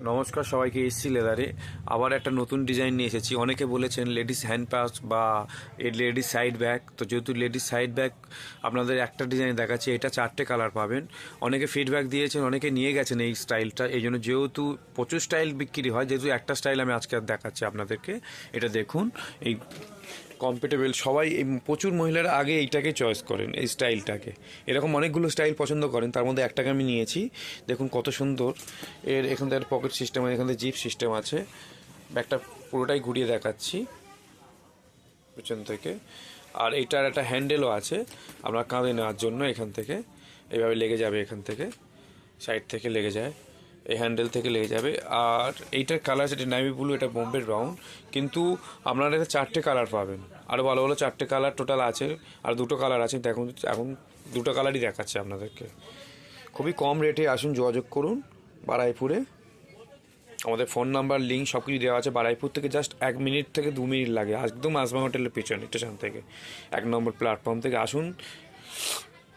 নমস্কার সবাইকে। এসছি লেদারে আবার একটা নতুন ডিজাইন নিয়ে এসেছি। অনেকে বলেছেন লেডিস হ্যান্ড পাস বা লেডিস সাইড ব্যাগ, তো যেহেতু লেডিস সাইড ব্যাগ আপনাদের একটা ডিজাইন দেখাচ্ছি, এটা 4টে কালার পাবেন। অনেকে ফিডব্যাক দিয়েছেন, অনেকে নিয়ে গেছেন এই স্টাইলটা। এই জন্য যেহেতু প্রচুর স্টাইল বিক্রি হয়, যেহেতু একটা স্টাইল আমি আজকে দেখাচ্ছি আপনাদেরকে। এটা দেখুন, এই কমফর্টেবল, সবাই প্রচুর মহিলারা আগে এইটাকে চয়েস করেন, এই স্টাইলটাকে। এরকম অনেকগুলো স্টাইল পছন্দ করেন, তার মধ্যে একটাকে আমি নিয়েছি। দেখুন কত সুন্দর। এখান থেকে পকেট সিস্টেম, এখান থেকে জিপ সিস্টেম আছে। ব্যাগটা পুরোটাই ঘুরিয়ে দেখাচ্ছি পেছন থেকে। আর এইটার একটা হ্যান্ডেলও আছে আপনার কাঁধে নেওয়ার জন্য। এখান থেকে এইভাবে লেগে যাবে, এখান থেকে সাইড থেকে লেগে যায়, এই হ্যান্ডেল থেকে লেগে যাবে। আর এইটার কালার যেটা নেভি ব্লু, এটা বোম্বে ব্রাউন, কিন্তু আপনারা এটা 4টে কালার পাবেন। আরও ভালো ভালো 4টে কালার টোটাল আছে, আর 2টো কালার আছে। দেখুন এখন 2টো কালারই দেখাচ্ছে আপনাদেরকে। খুবই কম রেটে আসুন, যোগাযোগ করুন বারুইপুরে। আমাদের ফোন নাম্বার, লিঙ্ক সব কিছু দেওয়া আছে। বারুইপুর থেকে জাস্ট 1 মিনিট থেকে 2 মিনিট লাগে, একদম আসবাং হোটেলের পিছনে স্টেশন থেকে 1 নম্বর প্ল্যাটফর্ম থেকে আসুন।